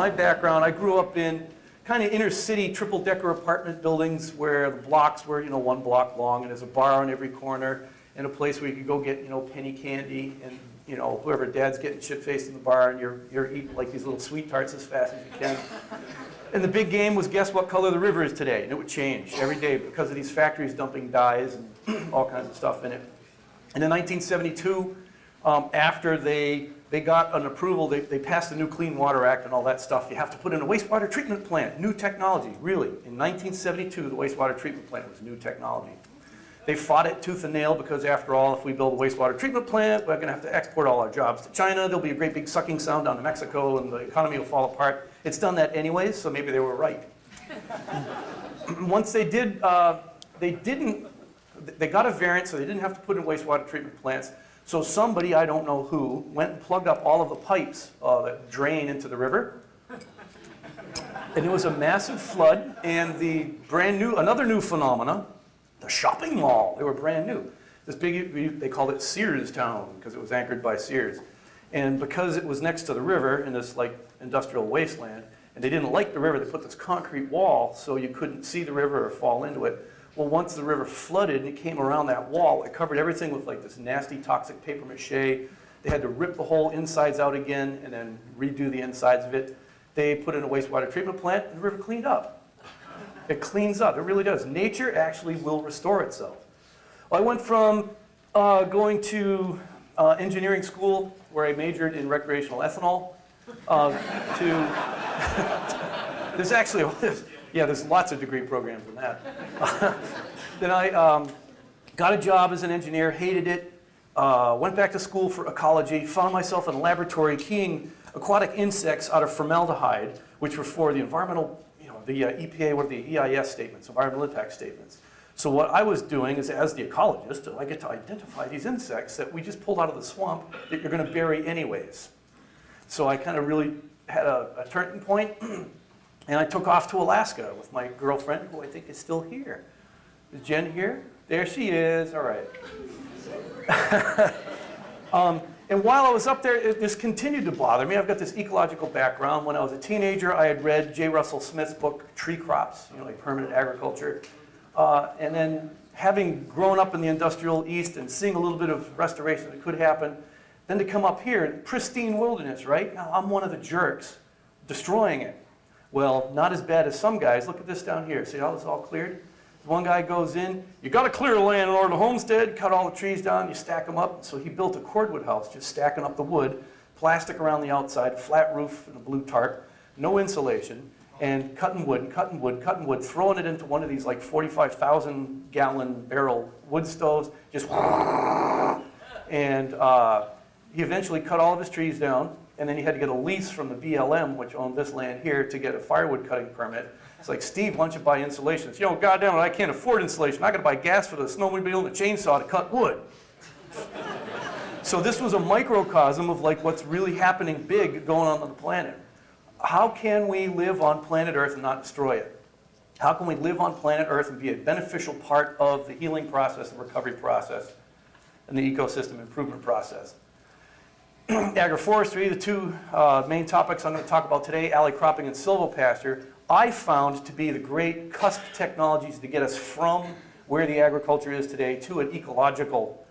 my background, I grew up in kind of inner city triple-decker apartment buildings where the blocks were, one block long, and there's a bar on every corner, and a place where you could go get, penny candy, and whoever dad's getting shit-faced in the bar, and you're eating like these little sweet tarts as fast as you can. And the big game was guess what color the river is today, and it would change every day because of these factories dumping dyes and all kinds of stuff in it. And in 1972, after they got an approval, they passed the new Clean Water Act and all that stuff. You have to put in a wastewater treatment plant, new technology, really. In 1972, the wastewater treatment plant was new technology. They fought it tooth and nail because, after all, if we build a wastewater treatment plant, we're going to have to export all our jobs to China. There'll be a great big sucking sound down to Mexico, and the economy will fall apart. It's done that anyways, so maybe they were right. Once they did, they got a variance, so they didn't have to put in wastewater treatment plants. So somebody, I don't know who, went and plugged up all of the pipes that drain into the river. And it was a massive flood, and another new phenomena, the shopping mall. They were brand new. This big, they called it Sears Town because it was anchored by Sears. And because it was next to the river in this industrial wasteland, and they didn't like the river, they put this concrete wall so you couldn't see the river or fall into it. Well, once the river flooded and it came around that wall, it covered everything with this nasty toxic paper mache. They had to rip the whole insides out again and then redo the insides of it. They put in a wastewater treatment plant, and the river cleaned up. It cleans up, it really does. Nature actually will restore itself. Well, I went from going to engineering school, where I majored in recreational ethanol, there's lots of degree programs in that. Then I got a job as an engineer, hated it, went back to school for ecology, found myself in a laboratory keying aquatic insects out of formaldehyde, which were for the environmental, the EPA, what are the EIS statements, environmental impact statements. So what I was doing is, as the ecologist, I get to identify these insects that we just pulled out of the swamp that you're going to bury anyways. So I kind of really had a turning point, and I took off to Alaska with my girlfriend, who I think is still here. Is Jen here? There she is. All right. And while I was up there, this continued to bother me. I've got this ecological background. When I was a teenager, I had read J. Russell Smith's book, Tree Crops, like permanent agriculture. And then having grown up in the industrial East and seeing a little bit of restoration that could happen, then to come up here, pristine wilderness, right? Now I'm one of the jerks destroying it. Well, not as bad as some guys. Look at this down here. See how it's all cleared? One guy goes in, you got to clear the land in order to homestead, cut all the trees down, you stack them up. So he built a cordwood house, just stacking up the wood, plastic around the outside, flat roof and a blue tarp, no insulation, and cutting wood, throwing it into one of these 45,000 gallon barrel wood stoves, just and he eventually cut all of his trees down, and then he had to get a lease from the BLM, which owned this land here, to get a firewood cutting permit. It's like, Steve, why don't you buy insulation? It's, goddamn it, I can't afford insulation. I got to buy gas for the snowmobile and the chainsaw to cut wood. So this was a microcosm of what's really happening big going on the planet. How can we live on planet Earth and not destroy it? How can we live on planet Earth and be a beneficial part of the healing process, the recovery process, and the ecosystem improvement process? Agroforestry, the two main topics I'm going to talk about today, alleycropping and silvopasture, I found to be the great cusp technologies to get us from where the agriculture is today to an ecological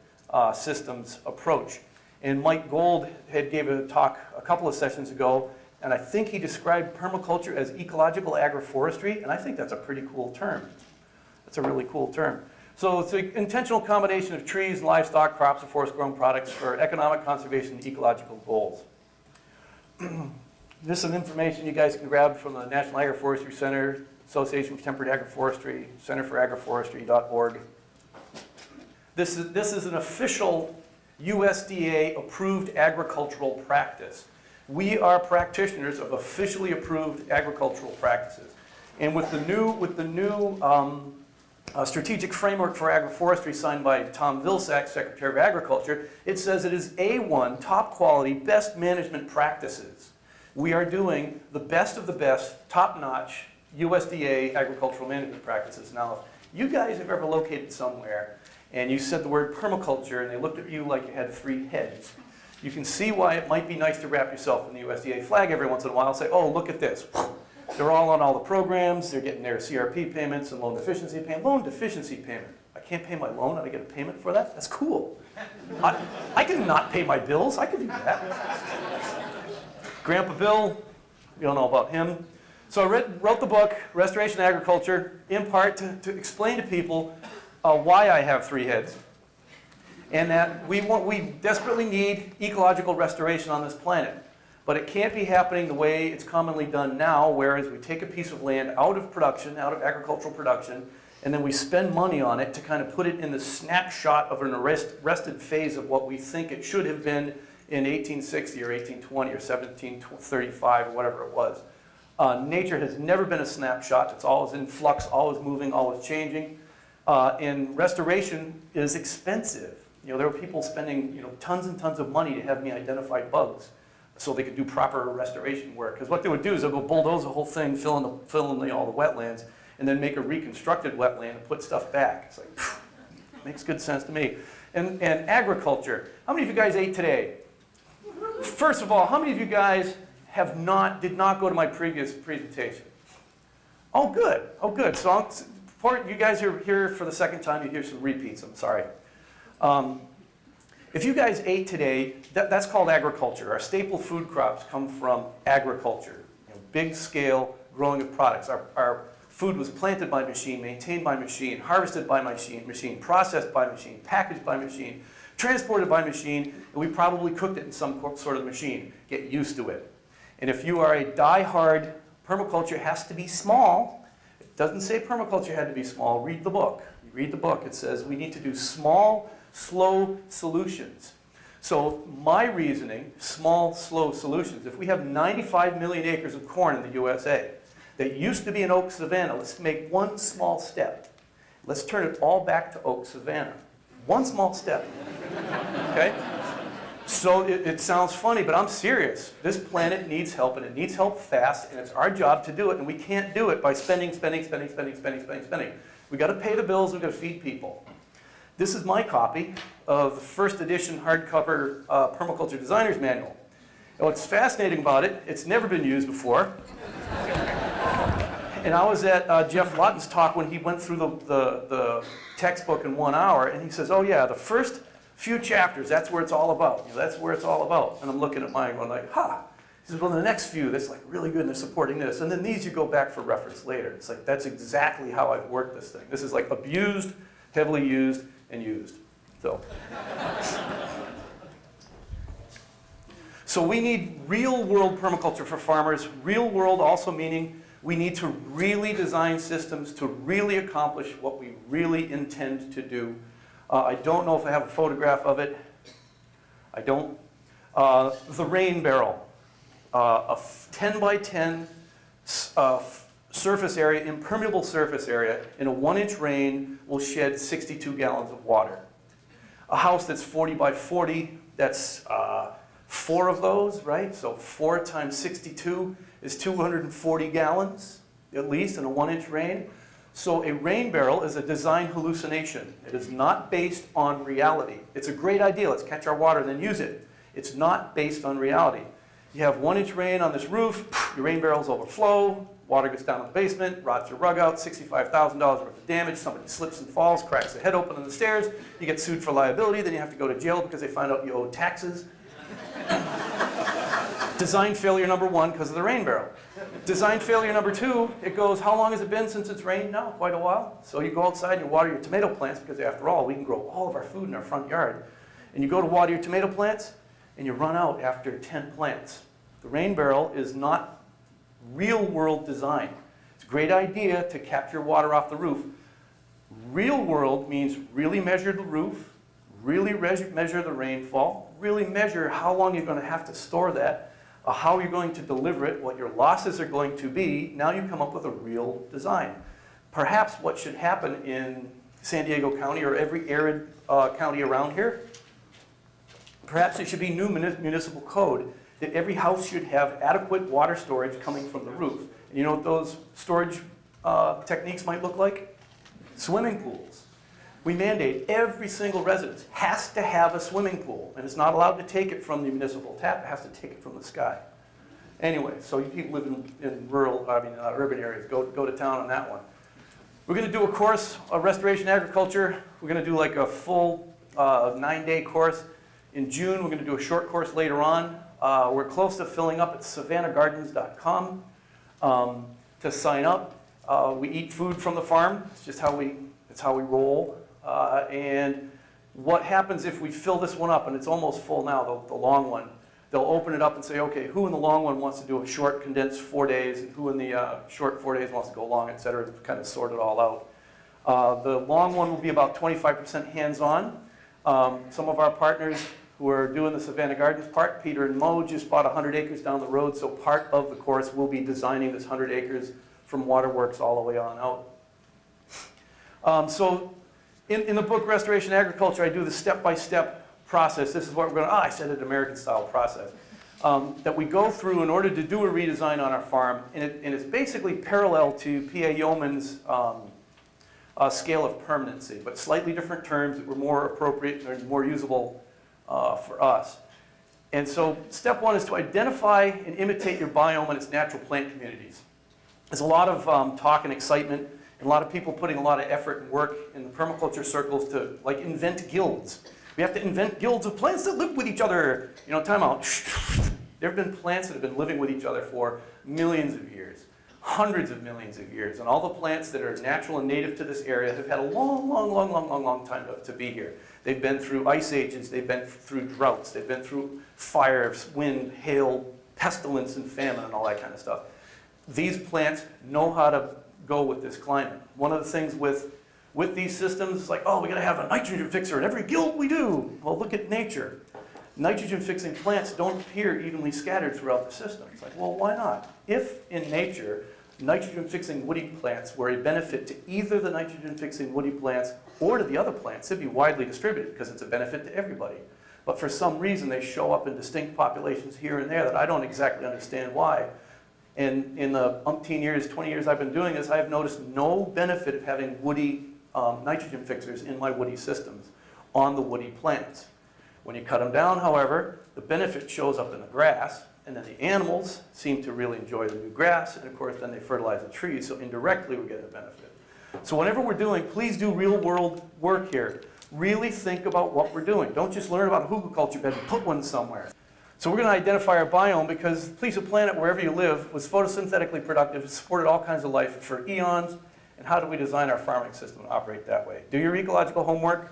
systems approach. And Mike Gold had gave a talk a couple of sessions ago, and I think he described permaculture as ecological agroforestry, and I think that's a pretty cool term. That's a really cool term. So it's an intentional combination of trees, livestock, crops, and forest-grown products for economic conservation and ecological goals. This is some information you guys can grab from the National Agroforestry Center, Association for Temperate Agroforestry, centerforagroforestry.org. This is an official USDA-approved agricultural practice. We are practitioners of officially approved agricultural practices. And with the new strategic framework for agroforestry signed by Tom Vilsack, Secretary of Agriculture, it says it is A1, top quality, best management practices. We are doing the best of the best, top-notch USDA agricultural management practices. Now, if you guys have ever located somewhere and you said the word permaculture and they looked at you like you had 3 heads, You can see why it might be nice to wrap yourself in the USDA flag every once in a while and say, oh, look at this. They're all on all the programs. They're getting their CRP payments and loan deficiency payment. Loan deficiency payment. I can't pay my loan and I get a payment for that? That's cool. I can not pay my bills. I can do that. Grandpa Bill, you don't know about him. So I wrote the book, Restoration Agriculture, in part to explain to people why I have 3 heads. And that we desperately need ecological restoration on this planet. But it can't be happening the way it's commonly done now, whereas we take a piece of land out of production, out of agricultural production, and then we spend money on it to kind of put it in the snapshot of an arrested phase of what we think it should have been in 1860 or 1820 or 1735 or whatever it was. Nature has never been a snapshot. It's always in flux, always moving, always changing. And restoration is expensive. You know, there were people spending tons and tons of money to have me identify bugs so they could do proper restoration work. Because what they would do is they'll go bulldoze the whole thing, fill in all the wetlands, and then make a reconstructed wetland and put stuff back. It's like, phew, makes good sense to me. And agriculture. How many of you guys ate today? First of all, how many of you guys did not go to my previous presentation? Oh, good. Oh, good. So you guys are here for the second time. You hear some repeats. I'm sorry. If you guys ate today, that's called agriculture. Our staple food crops come from agriculture. Big scale growing of products. Our food was planted by machine, maintained by machine, harvested by machine, processed by machine, packaged by machine, transported by machine, and we probably cooked it in some sort of machine. Get used to it. And if you are a die-hard, permaculture has to be small. It doesn't say permaculture had to be small. Read the book. You read the book. It says we need to do small, slow solutions. So my reasoning, small, slow solutions, if we have 95 million acres of corn in the USA that used to be an oak savanna, let's make one small step. Let's turn it all back to oak savanna. One small step. Okay? So it sounds funny, but I'm serious. This planet needs help, and it needs help fast, and it's our job to do it, and we can't do it by spending. We've got to pay the bills, we've got to feed people. This is my copy of the first edition hardcover Permaculture Designer's Manual. And what's fascinating about it, it's never been used before. And I was at Jeff Lawton's talk when he went through the textbook in 1 hour, and he says, oh yeah, the first few chapters, that's where it's all about. That's where it's all about. And I'm looking at mine going like, ha. He says, well, the next few, that's like really good, and they're supporting this. And then these you go back for reference later. It's like, that's exactly how I've worked this thing. This is like abused, heavily used, and used. So we need real world permaculture for farmers. Real world also meaning we need to really design systems to really accomplish what we really intend to do. I don't know if I have a photograph of it. I don't. The rain barrel. A 10 by 10 surface area, impermeable surface area, in a 1-inch rain will shed 62 gallons of water. A house that's 40 by 40, that's 4 of those, right? So 4 times 62 is 240 gallons, at least, in a 1-inch rain. So a rain barrel is a design hallucination. It is not based on reality. It's a great idea. Let's catch our water and then use it. It's not based on reality. You have 1-inch rain on this roof, your rain barrels overflow, water gets down in the basement, rots your rug out, $65,000 worth of damage, somebody slips and falls, cracks their head open on the stairs, you get sued for liability, then you have to go to jail because they find out you owe taxes. Design failure number 1 because of the rain barrel. Design failure number 2, it goes, how long has it been since it's rained now? Quite a while. So you go outside and you water your tomato plants because after all, we can grow all of our food in our front yard. And you go to water your tomato plants and you run out after 10 plants. The rain barrel is not real world design. It's a great idea to capture water off the roof. Real world means really measure the roof, really measure the rainfall, really measure how long you're going to have to store that, how you're going to deliver it, what your losses are going to be. Now you come up with a real design. Perhaps what should happen in San Diego County or every arid county around here, perhaps it should be new municipal code that every house should have adequate water storage coming from the roof. And you know what those storage techniques might look like? Swimming pools. we mandate every single residence has to have a swimming pool, and it's not allowed to take it from the municipal tap, it has to take it from the sky. Anyway, so you people live in urban areas, go to town on that one. We're going to do a course of restoration agriculture. We're going to do like a full 9-day course. In June, we're going to do a short course later on. We're close to filling up at savannahdgardens.com to sign up. We eat food from the farm. It's just how we roll. And what happens if we fill this one up, and it's almost full now, the long one, they'll open it up and say, okay, who in the long one wants to do a short condensed 4 days, and who in the short 4 days wants to go long, et cetera, to kind of sort it all out. The long one will be about 25% hands-on. Some of our partners who are doing the Savannah Gardens part, Peter and Mo, just bought 100 acres down the road, so part of the course will be designing this 100 acres from waterworks all the way on out. So in the book Restoration Agriculture, I do the step-by-step process. This is what we're going to, I said it, American-style process, that we go through in order to do a redesign on our farm, and it's basically parallel to P.A. Yeoman's scale of permanency, but slightly different terms that were more appropriate and more usable for us. And so step one is to identify and imitate your biome and its natural plant communities. There's a lot of talk and excitement, and a lot of people putting a lot of effort and work in the permaculture circles to like invent guilds. We have to invent guilds of plants that live with each other. You know, time out. There have been plants that have been living with each other for millions of years, hundreds of millions of years, and all the plants that are natural and native to this area have had a long time to be here. They've been through ice ages, they've been through droughts, they've been through fire, wind, hail, pestilence, and famine, and all that kind of stuff. These plants know how to go with this climate. One of the things with these systems is like, oh, we gotta have a nitrogen fixer in every guild we do. Well, look at nature. Nitrogen fixing plants don't appear evenly scattered throughout the system. It's like, well, why not? If in nature, nitrogen fixing woody plants were a benefit to either the nitrogen fixing woody plants or to the other plants, it'd be widely distributed because it's a benefit to everybody. But for some reason, they show up in distinct populations here and there that I don't exactly understand why. And in the umpteen years, 20 years I've been doing this, I have noticed no benefit of having woody nitrogen fixers in my woody systems on the woody plants. When you cut them down, however, the benefit shows up in the grass, and then the animals seem to really enjoy the new grass, and of course then they fertilize the trees, so indirectly we get a benefit. So whenever we're doing, please do real world work here. Really think about what we're doing. Don't just learn about a hugelkultur bed and put one somewhere. So we're going to identify our biome because the piece of planet, wherever you live, was photosynthetically productive, it supported all kinds of life for eons, and how do we design our farming system to operate that way? Do your ecological homework.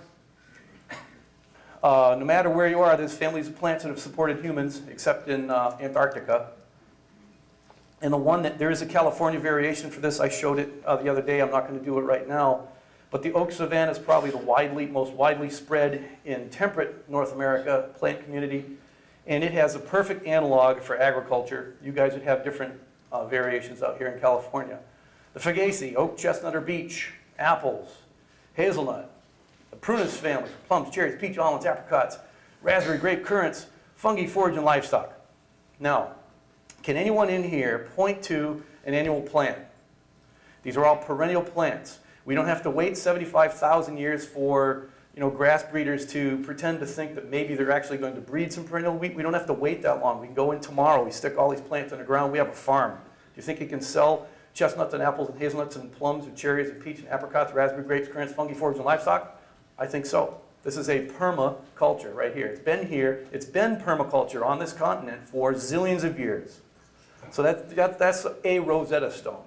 No matter where you are, there's families of plants that have supported humans, except in Antarctica. And there is a California variation for this. I showed it the other day. I'm not going to do it right now. But the oak savanna is probably the most widely spread in temperate North America plant community. And it has a perfect analog for agriculture. You guys would have different variations out here in California. The Fagaceae, oak, chestnut, or beech, apples, hazelnut, the prunus family, plums, cherries, peach, almonds, apricots, raspberry, grape, currants, fungi, forage, and livestock. Now, can anyone in here point to an annual plant? These are all perennial plants. We don't have to wait 75,000 years for grass breeders to pretend to think that maybe they're actually going to breed some perennial wheat. We don't have to wait that long. We can go in tomorrow. We stick all these plants in the ground. We have a farm. Do you think you can sell chestnuts and apples and hazelnuts and plums and cherries and peach and apricots, raspberry, grapes, currants, fungi, forage, and livestock? I think so. This is a permaculture right here. It's been here. It's been permaculture on this continent for zillions of years. So that's a Rosetta Stone.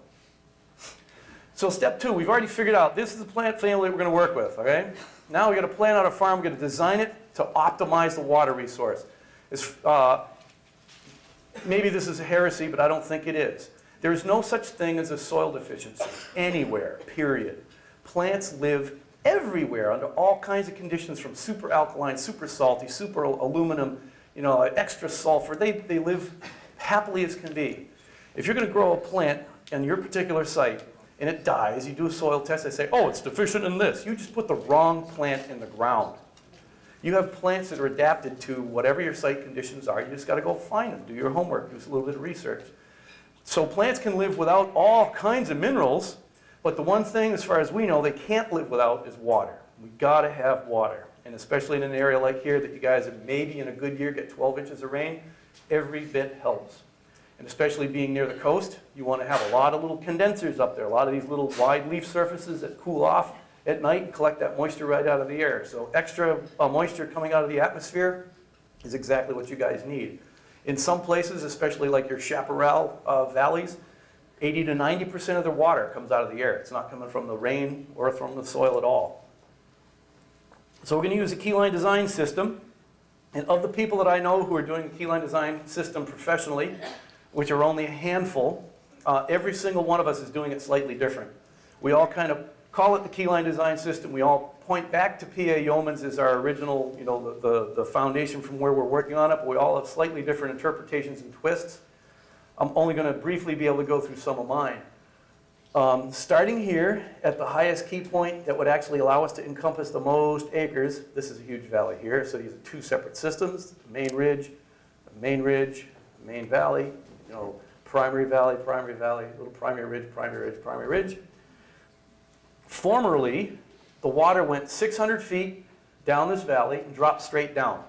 So step two, we've already figured out this is the plant family we're going to work with, okay? Now we've got to plan out a farm. We're going to design it to optimize the water resource. Maybe this is a heresy, but I don't think it is. There is no such thing as a soil deficiency anywhere, period. Plants live everywhere under all kinds of conditions, from super alkaline, super salty, super aluminum, extra sulfur. They live happily as can be. If you're going to grow a plant on your particular site and it dies, you do a soil test, they say, oh, it's deficient in this. You just put the wrong plant in the ground. You have plants that are adapted to whatever your site conditions are. You just got to go find them, do your homework, do a little bit of research. So plants can live without all kinds of minerals, but the one thing, as far as we know, they can't live without is water. We gotta have water. And especially in an area like here that you guys have maybe in a good year get 12 inches of rain, every bit helps. And especially being near the coast, you want to have a lot of little condensers up there, a lot of these little wide leaf surfaces that cool off at night and collect that moisture right out of the air. So extra moisture coming out of the atmosphere is exactly what you guys need. In some places, especially like your chaparral valleys, 80 to 90% of the water comes out of the air. It's not coming from the rain or from the soil at all. So we're going to use a keyline design system. And of the people that I know who are doing the keyline design system professionally, which are only a handful, every single one of us is doing it slightly different. We all kind of call it the keyline design system. We all point back to P.A. Yeomans as our original, the foundation from where we're working on it, but we all have slightly different interpretations and twists. I'm only going to briefly be able to go through some of mine. Starting here at the highest key point that would actually allow us to encompass the most acres, this is a huge valley here, so these are two separate systems, the main ridge, the main valley, primary valley, little primary ridge, primary ridge. Formerly, the water went 600 feet down this valley and dropped straight down.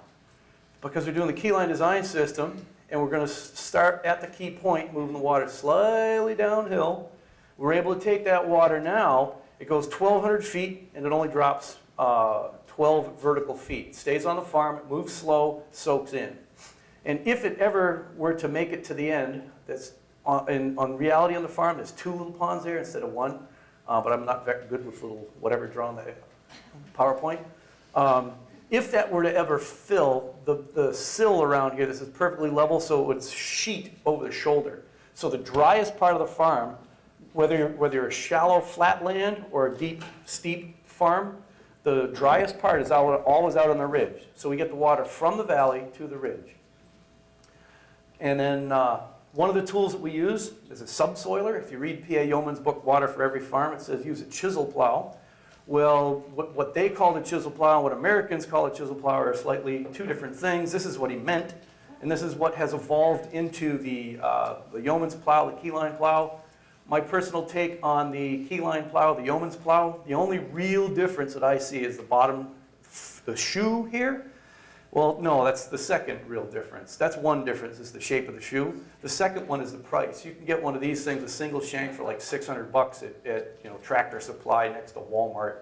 Because we're doing the keyline design system, and we're going to start at the key point, moving the water slightly downhill, we're able to take that water now, it goes 1,200 feet, and it only drops 12 vertical feet. It stays on the farm, it moves slow, soaks in. And if it ever were to make it to the end, that's on reality on the farm, there's 2 little ponds there instead of 1. But I'm not very good with little whatever drawn the PowerPoint. If that were to ever fill, the sill around here, this is perfectly level, so it would sheet over the shoulder. So the driest part of the farm, whether you're a shallow flat land or a deep, steep farm, the driest part is always out on the ridge. So we get the water from the valley to the ridge. And then one of the tools that we use is a subsoiler. If you read P.A. Yeoman's book, Water for Every Farm, it says use a chisel plow. Well, what they call the chisel plow and what Americans call a chisel plow are slightly two different things. This is what he meant, and this is what has evolved into the Yeoman's plow, the keyline plow. My personal take on the keyline plow, the Yeoman's plow, the only real difference that I see is the bottom, the shoe here. Well, no, that's the second real difference. That's one difference, is the shape of the shoe. The second one is the price. You can get one of these things, a single shank, for like $600 at Tractor Supply next to Walmart.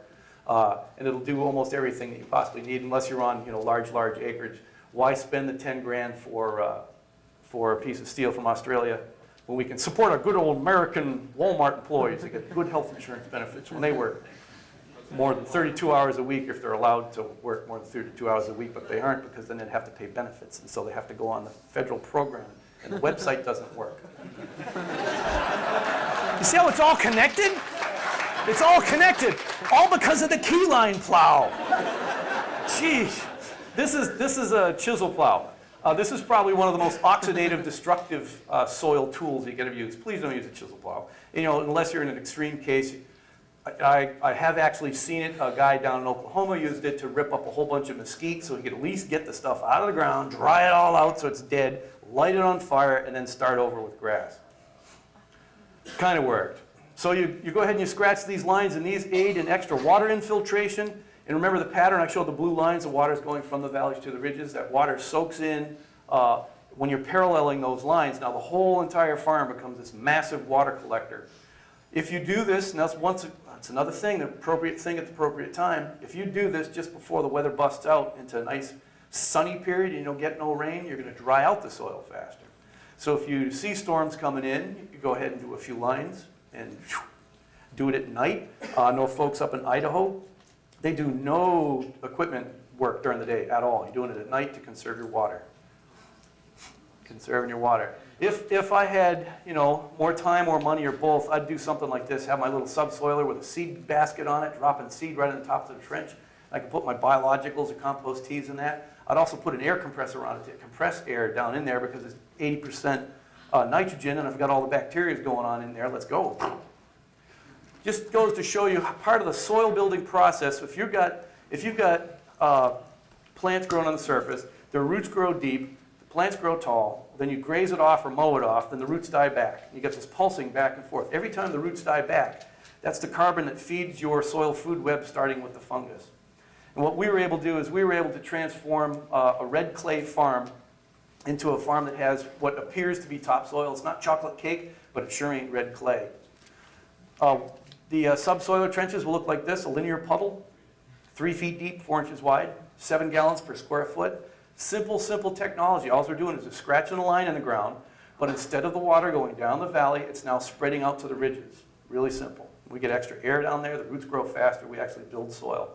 And it'll do almost everything that you possibly need, unless you're on large acreage. Why spend the 10 grand for a piece of steel from Australia when we can support our good old American Walmart employees that get good health insurance benefits when they work more than 32 hours a week, if they're allowed to work more than 32 hours a week, but they aren't, because then they'd have to pay benefits, and so they have to go on the federal program, and the website doesn't work. You see how it's all connected? It's all connected, all because of the keyline plow. Jeez, this is a chisel plow. This is probably one of the most oxidative, destructive soil tools you can ever use. Please don't use a chisel plow. Unless you're in an extreme case. I have actually seen it. A guy down in Oklahoma used it to rip up a whole bunch of mesquite so he could at least get the stuff out of the ground, dry it all out so it's dead, light it on fire, and then start over with grass. Kind of worked. So you go ahead and you scratch these lines, and these aid in extra water infiltration. And remember the pattern, I showed the blue lines, the water's going from the valleys to the ridges. That water soaks in when you're paralleling those lines. Now the whole entire farm becomes this massive water collector. If you do this, and that's another thing, the appropriate thing at the appropriate time. If you do this just before the weather busts out into a nice sunny period and you don't get no rain, you're going to dry out the soil faster. So if you see storms coming in, you go ahead and do a few lines and do it at night. I know folks up in Idaho, they do no equipment work during the day at all. You're doing it at night to conserve your water. Conserving your water. If I had, more time or money or both, I'd do something like this, have my little subsoiler with a seed basket on it, dropping seed right on the top of the trench. I could put my biologicals or compost teas in that. I'd also put an air compressor on it to compress air down in there because it's 80% nitrogen, and I've got all the bacteria going on in there. Let's go. Just goes to show you part of the soil building process. If you've got plants growing on the surface, their roots grow deep, plants grow tall, then you graze it off or mow it off, then the roots die back. You get this pulsing back and forth. Every time the roots die back, that's the carbon that feeds your soil food web, starting with the fungus. And what we were able to do is we were able to transform a red clay farm into a farm that has what appears to be topsoil. It's not chocolate cake, but it sure ain't red clay. The subsoiler trenches will look like this, a linear puddle, 3 feet deep, 4 inches wide, 7 gallons per square foot. Simple, simple technology. All we're doing is just scratching a line in the ground, but instead of the water going down the valley, it's now spreading out to the ridges. Really simple. We get extra air down there, the roots grow faster, we actually build soil.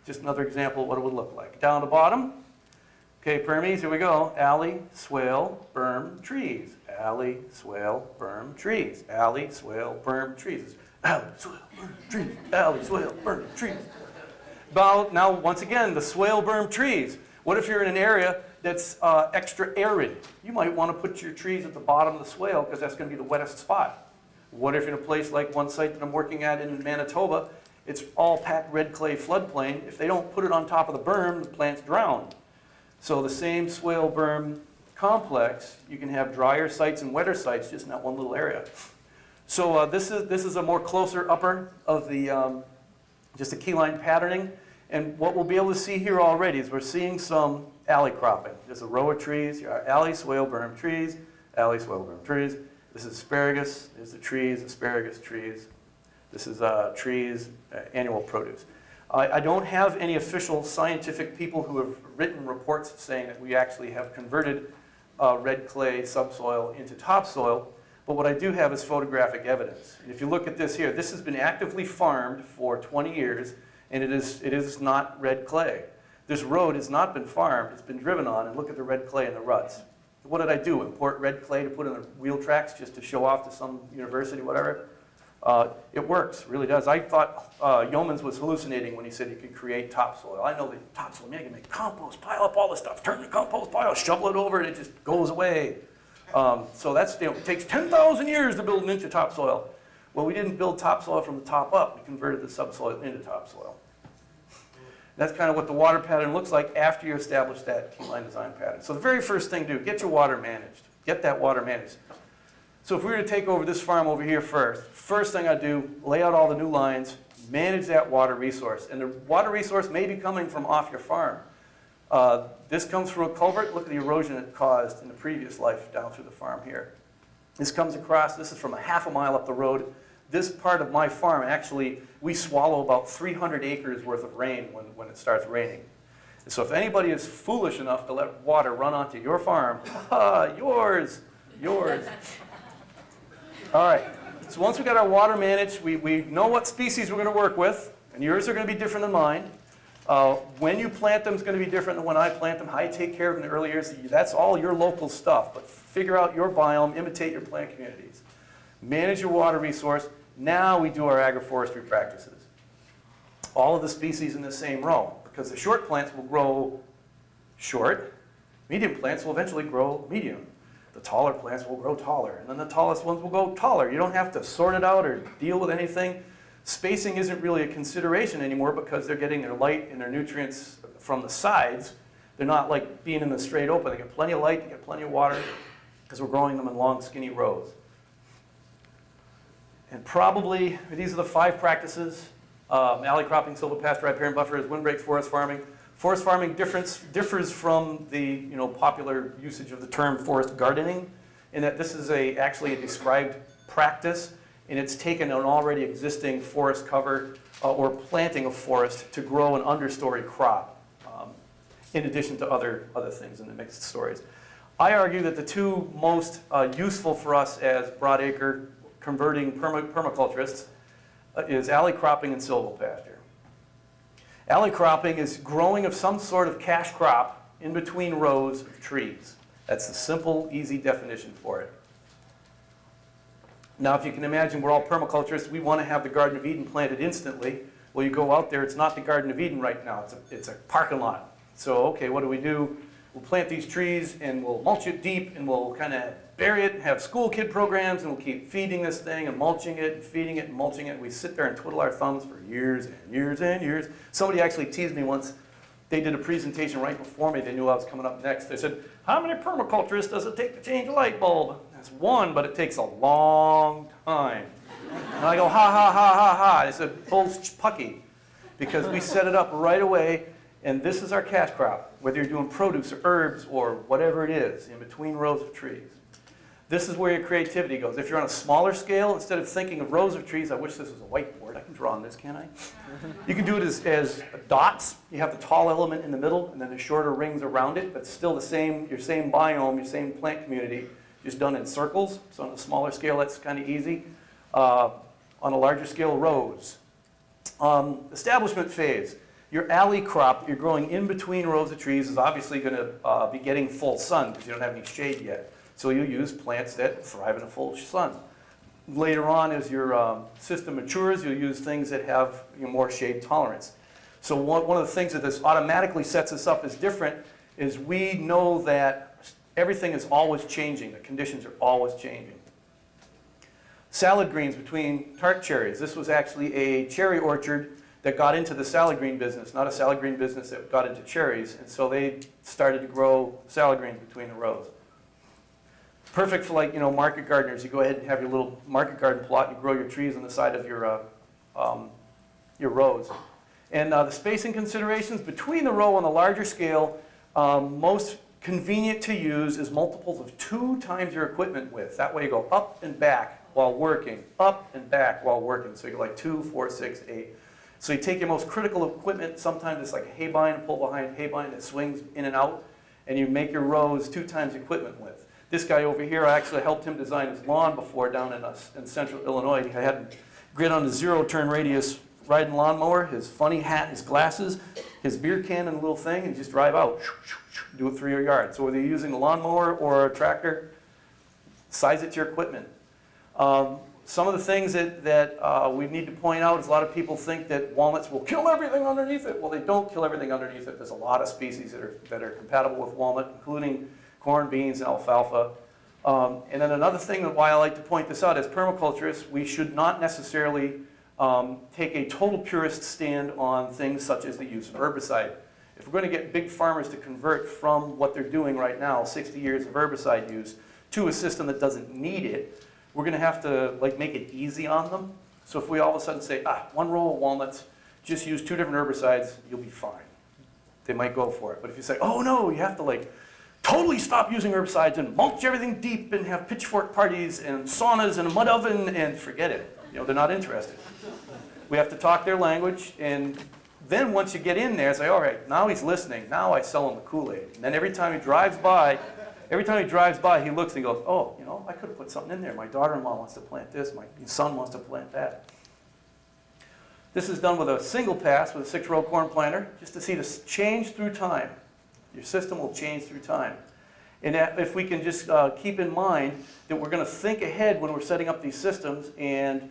Just another example of what it would look like. Down the bottom, okay, permies, here we go. Alley, swale, berm, trees. Alley, swale, berm, trees. Alley, swale, berm, trees. Alley, swale, berm, trees. Alley, swale, berm, trees. Now, once again, the swale, berm, trees. What if you're in an area that's extra arid? You might want to put your trees at the bottom of the swale because that's going to be the wettest spot. What if in a place like one site that I'm working at in Manitoba, it's all packed red clay floodplain. If they don't put it on top of the berm, the plants drown. So the same swale berm complex, you can have drier sites and wetter sites just in that one little area. So this is a more closer upper of the just a keyline patterning. And what we'll be able to see here already is we're seeing some alley cropping. There's a row of trees, your alley, swale, berm, trees, alley, swale, berm, trees. This is asparagus, there's the trees, asparagus, trees. This is trees, annual produce. I don't have any official scientific people who have written reports saying that we actually have converted red clay subsoil into topsoil, but what I do have is photographic evidence. And if you look at this here, this has been actively farmed for 20 years, and it is not red clay. This road has not been farmed, it's been driven on, and look at the red clay in the ruts. What did I do? Import red clay to put in the wheel tracks just to show off to some university, whatever? It works, really does. I thought Yeomans was hallucinating when he said he could create topsoil. I know that topsoil, man, you can make compost, pile up all the stuff, turn the compost pile, shovel it over, and it just goes away. So that's, it takes 10,000 years to build an inch of topsoil. Well, we didn't build topsoil from the top up. We converted the subsoil into topsoil. That's kind of what the water pattern looks like after you establish that keyline design pattern. So the very first thing to do, get your water managed. Get that water managed. So if we were to take over this farm over here first thing I'd do, lay out all the new lines, manage that water resource. And the water resource may be coming from off your farm. This comes through a culvert. Look at the erosion it caused in the previous life down through the farm here. This comes across, this is from a half a mile up the road. This part of my farm, actually, we swallow about 300 acres worth of rain when it starts raining. And so if anybody is foolish enough to let water run onto your farm, yours. All right, so once we got our water managed, we know what species we're going to work with, and yours are going to be different than mine. When you plant them is going to be different than when I plant them. How you take care of them in the early years, that's all your local stuff, but figure out your biome, imitate your plant communities. Manage your water resource. Now we do our agroforestry practices. All of the species in the same row, because the short plants will grow short, medium plants will eventually grow medium. The taller plants will grow taller, and then the tallest ones will go taller. You don't have to sort it out or deal with anything. Spacing isn't really a consideration anymore because they're getting their light and their nutrients from the sides. They're not like being in the straight open. They get plenty of light, they get plenty of water, because we're growing them in long, skinny rows. And probably, these are the 5 practices. Alleycropping, silvopasture, riparian buffers, windbreak forest farming. Forest farming differs from the popular usage of the term forest gardening, in that this is actually a described practice, and it's taken an already existing forest cover or planting of forest to grow an understory crop, in addition to other things in the mixed stories. I argue that the 2 most useful for us as broadacre converting permaculturists is alleycropping and silvopasture. Alleycropping is growing of some sort of cash crop in between rows of trees. That's the simple, easy definition for it. Now, if you can imagine, we're all permaculturists. We want to have the Garden of Eden planted instantly. Well, you go out there, it's not the Garden of Eden right now. It's a parking lot. So, okay, what do? We'll plant these trees, and we'll mulch it deep, and we'll kind of bury it, have school kid programs, and we'll keep feeding this thing and mulching it and feeding it and mulching it. We sit there and twiddle our thumbs for years and years and years. Somebody actually teased me once. They did a presentation right before me. They knew I was coming up next. They said, how many permaculturists does it take to change a light bulb? That's 1, but it takes a long time. And I go, ha, ha, ha, ha, ha. They said, bull pucky. because we set it up right away, and this is our cash crop, whether you're doing produce or herbs or whatever it is, in between rows of trees. This is where your creativity goes. If you're on a smaller scale, instead of thinking of rows of trees, I wish this was a whiteboard. I can draw on this, can't I? You can do it as dots. You have the tall element in the middle, and then the shorter rings around it, but still the same, your same biome, your same plant community, just done in circles. So on a smaller scale, that's kind of easy. On a larger scale, rows. Establishment phase. Your alley crop that you're growing in between rows of trees is obviously going to be getting full sun because you don't have any shade yet. So you use plants that thrive in a full sun. Later on, as your system matures, you'll use things that have more shade tolerance. So one of the things that this automatically sets us up as different is we know that everything is always changing. The conditions are always changing. Salad greens between tart cherries. This was actually a cherry orchard that got into the salad green business, not a salad green business that got into cherries. And so they started to grow salad greens between the rows. Perfect for market gardeners. You go ahead and have your little market garden plot. You grow your trees on the side of your rows. And the spacing considerations between the row on the larger scale, most convenient to use is multiples of 2 times your equipment width. That way you go up and back while working, up and back while working. So you're like 2, 4, 6, 8. So you take your most critical equipment. Sometimes it's like a hay bind, pull behind hay bind that swings in and out, and you make your rows 2 times equipment width. This guy over here, I actually helped him design his lawn before down in central Illinois. I had him grid on the 0-turn radius riding lawnmower, his funny hat, his glasses, his beer can and a little thing, and just drive out. Do it through your yard. So whether you're using a lawnmower or a tractor, size it to your equipment. Some of the things that we need to point out is a lot of people think that walnuts will kill everything underneath it. Well, they don't kill everything underneath it. There's a lot of species that are compatible with walnut, including corn, beans, and alfalfa. And then another thing that why I like to point this out, as permaculturists, we should not necessarily take a total purist stand on things such as the use of herbicide. If we're going to get big farmers to convert from what they're doing right now, 60 years of herbicide use, to a system that doesn't need it, we're going to have to make it easy on them. So if we all of a sudden say, 1 row of walnuts, just use 2 different herbicides, you'll be fine. They might go for it. But if you say, oh no, you have to totally stop using herbicides and mulch everything deep and have pitchfork parties and saunas and a mud oven and forget it. They're not interested. We have to talk their language, and then once you get in there, say, all right, now he's listening. Now I sell him the Kool-Aid. And then every time he drives by, he looks and he goes, oh, I could have put something in there. My daughter-in-law wants to plant this. My son wants to plant that. This is done with a single pass with a 6-row corn planter, just to see this change through time. Your system will change through time. And if we can just keep in mind that we're going to think ahead when we're setting up these systems and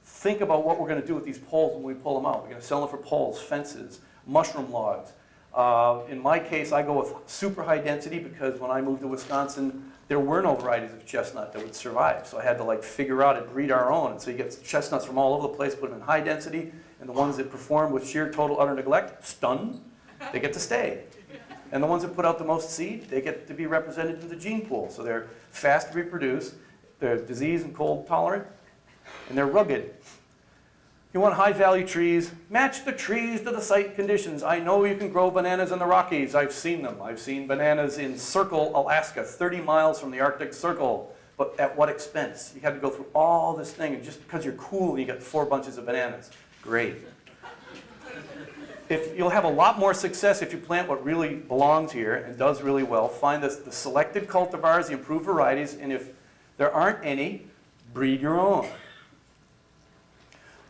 think about what we're going to do with these poles when we pull them out. We're going to sell them for poles, fences, mushroom logs. In my case, I go with super high density because when I moved to Wisconsin, there were no varieties of chestnut that would survive. So I had to figure out and breed our own. And so you get chestnuts from all over the place, put them in high density, and the ones that perform with sheer total utter neglect, stunned, they get to stay. And the ones that put out the most seed, they get to be represented in the gene pool. So they're fast to reproduce, they're disease and cold tolerant, and they're rugged. You want high-value trees, match the trees to the site conditions. I know you can grow bananas in the Rockies. I've seen them. I've seen bananas in Circle, Alaska, 30 miles from the Arctic Circle. But at what expense? You had to go through all this thing, and just because you're cool, you get 4 bunches of bananas. Great. You'll have a lot more success if you plant what really belongs here and does really well. Find the selected cultivars, the improved varieties, and if there aren't any, breed your own.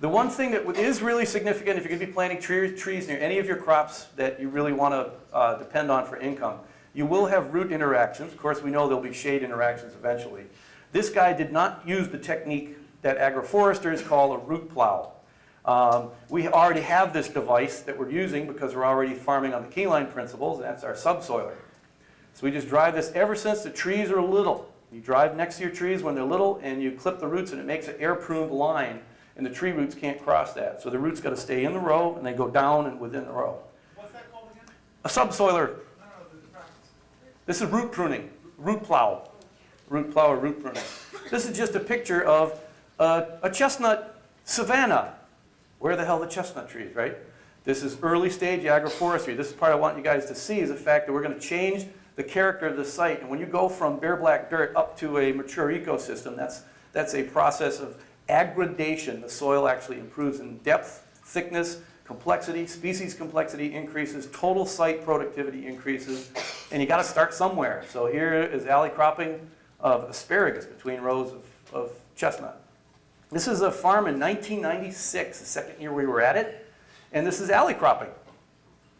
The one thing that is really significant if you're going to be planting trees near any of your crops that you really want to depend on for income, you will have root interactions. Of course, we know there'll be shade interactions eventually. This guy did not use the technique that agroforesters call a root plow. We already have this device that we're using because we're already farming on the keyline principles, and that's our subsoiler. So we just drive this ever since the trees are little. You drive next to your trees when they're little, and you clip the roots, and it makes an air-pruned line, and the tree roots can't cross that. So the roots got to stay in the row, and they go down and within the row. What's that called again? A subsoiler. No, the practice. This is root pruning, root plow. Root plow or root pruning. This is just a picture of a chestnut savanna. Where the hell are the chestnut trees, right? This is early stage agroforestry. This is part I want you guys to see is the fact that we're going to change the character of the site. And when you go from bare black dirt up to a mature ecosystem, that's a process of aggradation. The soil actually improves in depth, thickness, complexity, species complexity increases, total site productivity increases, and you got to start somewhere. So here is alley cropping of asparagus between rows of chestnut. This is a farm in 1996, the second year we were at it. And this is alley cropping.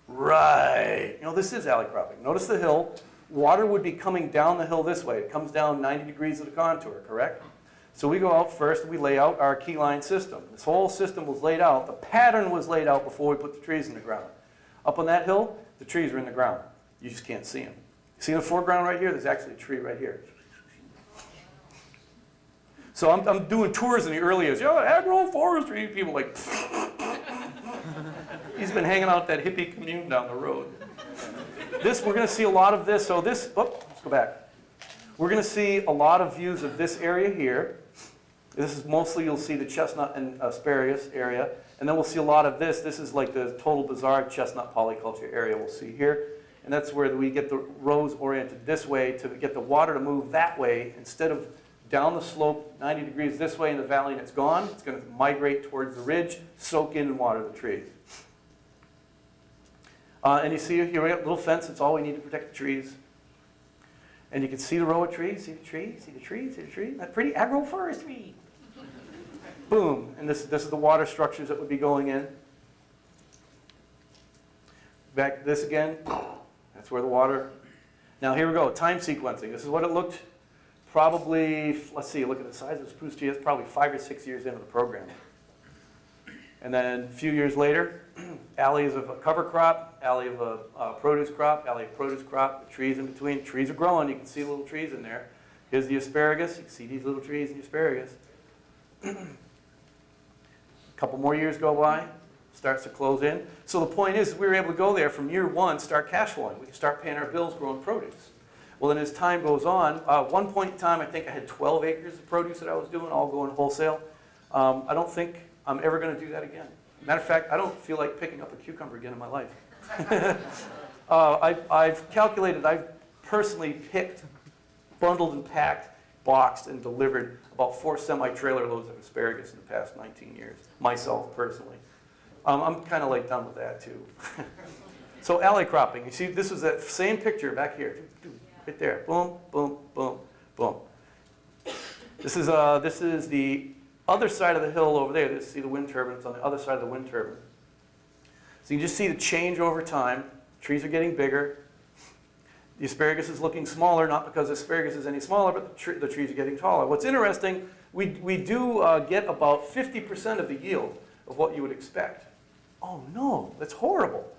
Right. This is alley cropping. Notice the hill. Water would be coming down the hill this way. It comes down 90 degrees of the contour, correct? So we go out first and we lay out our keyline system. This whole system was laid out. The pattern was laid out before we put the trees in the ground. Up on that hill, the trees are in the ground. You just can't see them. See in the foreground right here? There's actually a tree right here. So I'm doing tours in the early years. Agroforestry. People like, he's been hanging out at that hippie commune down the road. We're going to see a lot of this. So let's go back. We're going to see a lot of views of this area here. This is mostly, you'll see the chestnut and asparagus area. And then we'll see a lot of this. This is like the total bizarre chestnut polyculture area we'll see here. And that's where we get the rows oriented this way to get the water to move that way instead of down the slope 90 degrees this way in the valley and it's gone. It's going to migrate towards the ridge, soak in and water the trees. And you see here we got a little fence. It's all we need to protect the trees. And you can see the row of trees. See the trees? See the trees? See the trees? That's pretty agroforestry. Boom. And this is the water structures that would be going in. Back to this again. That's where the water. Now here we go. Time sequencing. This is what it looked probably, let's see, look at the size of the spruce tree. That's probably 5 or 6 years into the program. And then a few years later, alleys of a cover crop, alley of a produce crop, alley of produce crop, the trees in between. Trees are growing. You can see little trees in there. Here's the asparagus. You can see these little trees in the asparagus. A couple more years go by, starts to close in. So the point is we were able to go there from year one, start cash flowing. We can start paying our bills growing produce. Well, then as time goes on, one point in time, I think I had 12 acres of produce that I was doing, all going wholesale. I don't think I'm ever going to do that again. Matter of fact, I don't feel like picking up a cucumber again in my life. I've calculated, I've personally picked, bundled and packed, boxed and delivered about 4 semi-trailer loads of asparagus in the past 19 years, myself personally. I'm kind of like done with that too. So alley cropping, you see this is that same picture back here, right there, boom, boom, boom, boom. This is the other side of the hill over there. See the wind turbine, it's on the other side of the wind turbine. So you can just see the change over time. Trees are getting bigger. The asparagus is looking smaller, not because asparagus is any smaller, but the trees are getting taller. What's interesting, we do get about 50% of the yield of what you would expect. Oh no, that's horrible.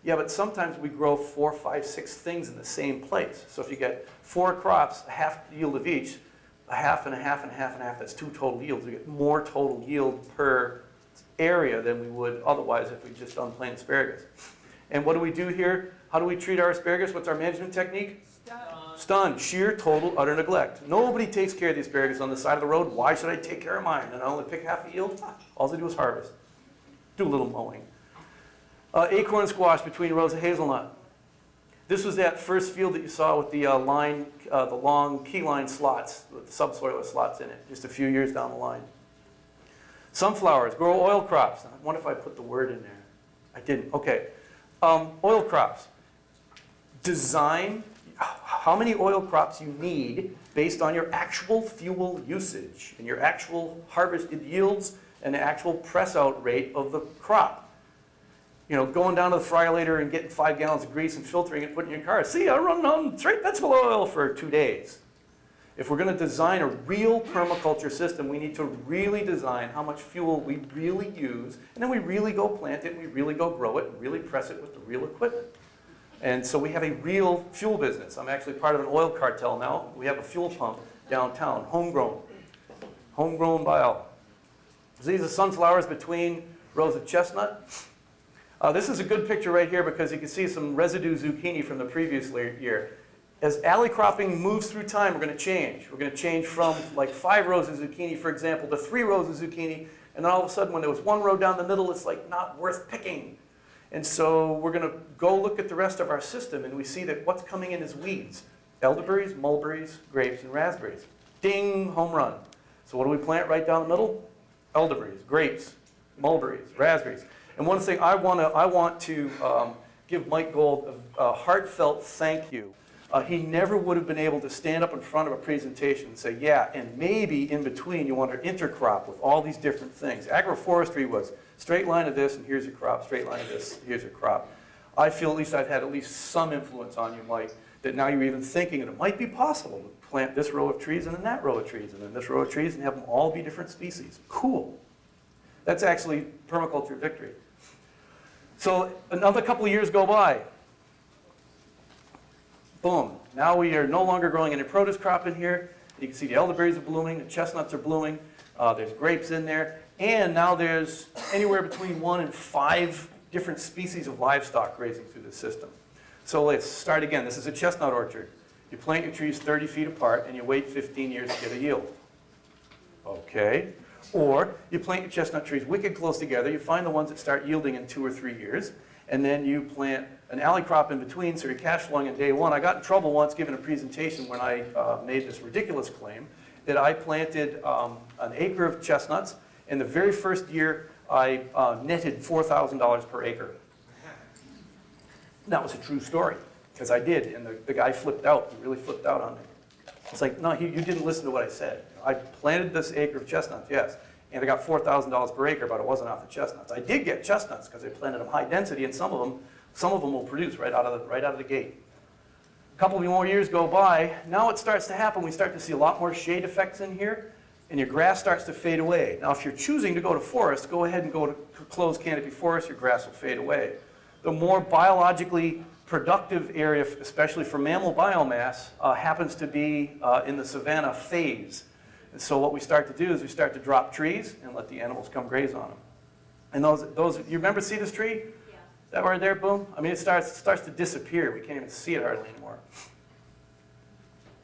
Yeah, but sometimes we grow 4, 5, 6 things in the same place. So if you get 4 crops, a half yield of each, a half and a half and a half and a half, that's 2 total yields. We get more total yield per area than we would otherwise if we just done plain asparagus. And what do we do here? How do we treat our asparagus? What's our management technique? Stun. Sheer, total, utter neglect. Nobody takes care of the asparagus on the side of the road. Why should I take care of mine? And I only pick half a yield? All I do is harvest. Do a little mowing. Acorn squash between rows of hazelnut. This was that first field that you saw with the the long key line slots, with the subsoil slots in it, just a few years down the line. Sunflowers, grow oil crops. I wonder if I put the word in there. I didn't. Okay. Oil crops. Design how many oil crops you need based on your actual fuel usage and your actual harvested yields and the actual press out rate of the crop. You know, going down to the fryolator and getting 5 gallons of grease and filtering it, putting it in your car. See, I run on straight vegetable oil for 2 days. If we're going to design a real permaculture system, we need to really design how much fuel we really use, and then we really go plant it, and we really go grow it, and really press it with the real equipment. And so we have a real fuel business. I'm actually part of an oil cartel now. We have a fuel pump downtown, homegrown bio. So these are sunflowers between rows of chestnut. This is a good picture right here because you can see some residue zucchini from the previous year. As alley cropping moves through time, we're going to change. We're going to change from like 5 rows of zucchini, for example, to 3 rows of zucchini, And then all of a sudden, when there was one row down the middle, it's like not worth picking. And so we're going to go look at the rest of our system, and we see that what's coming in is weeds. Elderberries, mulberries, grapes, and raspberries. Ding, home run. So what do we plant right down the middle? Elderberries, grapes, mulberries, raspberries. And one thing I want to give Mike Gold a heartfelt thank you. He never would have been able to stand up in front of a presentation and say, yeah, and maybe in between you want to intercrop with all these different things. Agroforestry was straight line of this, and here's your crop, straight line of this, here's your crop. I feel at least I've had at least some influence on you, Mike, that now you're even thinking that it might be possible to plant this row of trees and then that row of trees and then this row of trees and have them all be different species. Cool. That's actually permaculture victory. So another couple of years go by. Boom. Now we are no longer growing any produce crop in here. You can see the elderberries are blooming, the chestnuts are blooming, there's grapes in there, and now there's anywhere between 1 and 5 different species of livestock grazing through the system. So let's start again. This is a chestnut orchard. You plant your trees 30 feet apart and you wait 15 years to get a yield. Okay. Or you plant your chestnut trees wicked close together. You find the ones that start yielding in 2 or 3 years, and then you plant an alley crop in between so you're cash flowing in day 1. I got in trouble once giving a presentation when I made this ridiculous claim that I planted an acre of chestnuts. In the very first year, I netted $4,000 per acre. That was a true story, because I did, and the guy flipped out. He really flipped out on me. It's like, no, you didn't listen to what I said. I planted this acre of chestnuts, yes, and I got $4,000 per acre, but it wasn't off the chestnuts. I did get chestnuts because I planted them high density, and some of them will produce right out of the gate. A couple more years go by. Now it starts to happen. We start to see a lot more shade effects in here, and your grass starts to fade away. Now, if you're choosing to go to forest, go ahead and go to closed canopy forest. Your grass will fade away. The more biologically productive area, especially for mammal biomass, happens to be in the savanna phase. And so what we start to do is we start to drop trees and let the animals come graze on them. And those you remember see this tree? Yeah. That right there, boom? I mean, it starts to disappear. We can't even see it hardly anymore.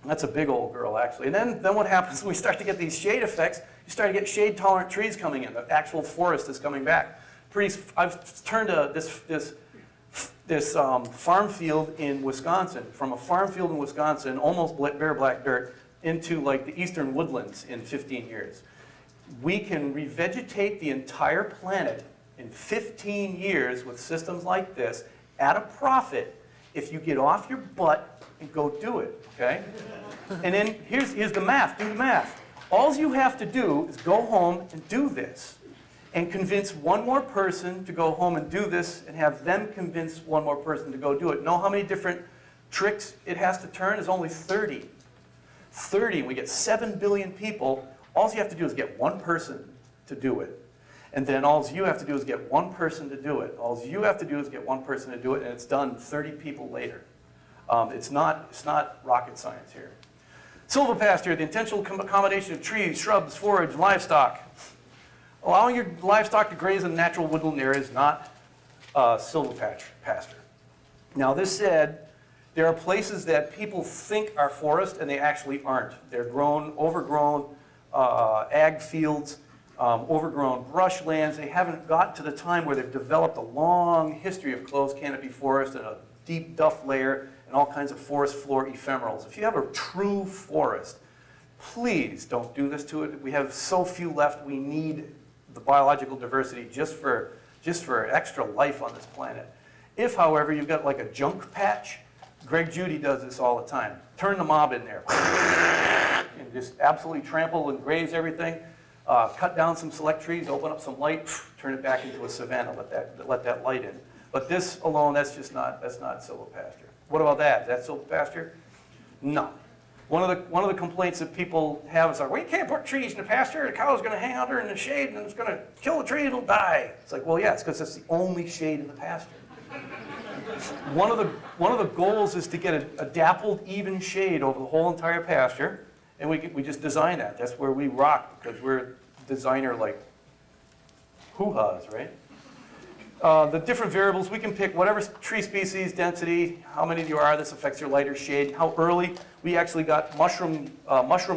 That's a big old girl, actually. And then what happens when we start to get these shade effects, you start to get shade-tolerant trees coming in. The actual forest is coming back. I've turned this farm field in Wisconsin, from a farm field in Wisconsin, almost bare black dirt, into like the eastern woodlands in 15 years. We can revegetate the entire planet in 15 years with systems like this at a profit if you get off your butt and go do it, okay? And then here's the math, do the math. All you have to do is go home and do this and convince one more person to go home and do this and have them convince one more person to go do it. Know how many different tricks it has to turn? Is only 30. 30, we get 7 billion people. All you have to do is get one person to do it. And then all you have to do is get one person to do it. All you have to do is get one person to do it, and it's done 30 people later. It's not rocket science here. Silvopasture, the intentional combination of trees, shrubs, forage, livestock. Allowing your livestock to graze in natural woodland areas, not silvopasture. Now this said, there are places that people think are forest and they actually aren't. They're overgrown ag fields, overgrown brushlands. They haven't got to the time where they've developed a long history of closed canopy forest and a deep duff layer and all kinds of forest floor ephemerals. If you have a true forest, please don't do this to it. We have so few left. We need the biological diversity just for extra life on this planet. If, however, you've got like a junk patch, Greg Judy does this all the time. Turn the mob in there and just absolutely trample and graze everything. Cut down some select trees, open up some light, turn it back into a savanna, let that light in. But this alone, that's not silvopasture. What about that? Is that silvopasture? No. One of the complaints that people have is like, well, you can't put trees in the pasture. The cow's going to hang out there in the shade and it's going to kill the tree, it'll die. It's like, well, yeah, it's because it's the only shade in the pasture. One of the goals is to get a dappled, even shade over the whole entire pasture, and we just design that. That's where we rock because we're designer like hoo-has, right? The different variables, we can pick whatever tree species, density, how many you are, this affects your lighter shade, how early. We actually got mushroom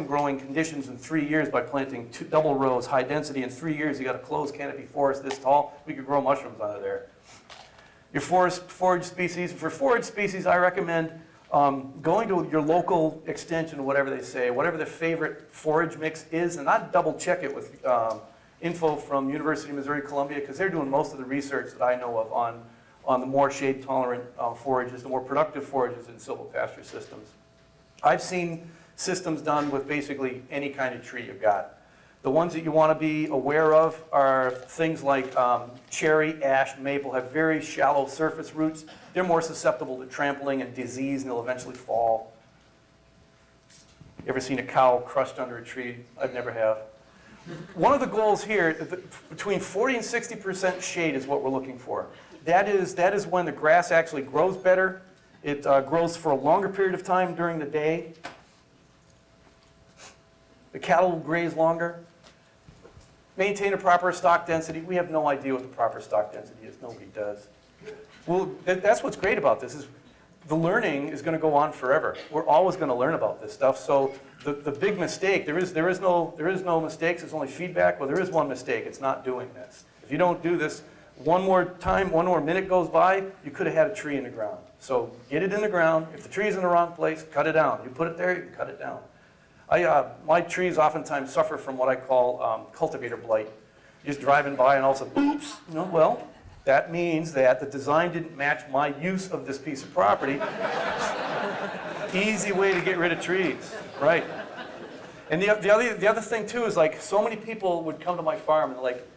growing conditions in 3 years by planting double rows, high density. In 3 years, you got a closed canopy forest this tall, we could grow mushrooms under there. Your forage species, for forage species, I recommend going to your local extension, whatever they say, whatever their favorite forage mix is, and I'd double check it with info from University of Missouri Columbia, because they're doing most of the research that I know of on the more shade tolerant forages, the more productive forages in silvopasture systems. I've seen systems done with basically any kind of tree you've got. The ones that you want to be aware of are things like cherry, ash, maple have very shallow surface roots. They're more susceptible to trampling and disease, and they'll eventually fall. You ever seen a cow crushed under a tree? I never have. One of the goals here, between 40 and 60% shade is what we're looking for. That is when the grass actually grows better. It grows for a longer period of time during the day. The cattle will graze longer. Maintain a proper stock density. We have no idea what the proper stock density is. Nobody does. Well, that's what's great about this is the learning is going to go on forever. We're always going to learn about this stuff. So the big mistake, there is no mistakes. There's only feedback. Well, there is one mistake. It's not doing this. If you don't do this, one more minute goes by, you could have had a tree in the ground. So get it in the ground. If the tree's in the wrong place, cut it down. You put it there, you can cut it down. My trees oftentimes suffer from what I call cultivator blight. You're just driving by and all of a sudden, oops, well, that means that the design didn't match my use of this piece of property. Easy way to get rid of trees, right? And the other thing too is like so many people would come to my farm and they're like,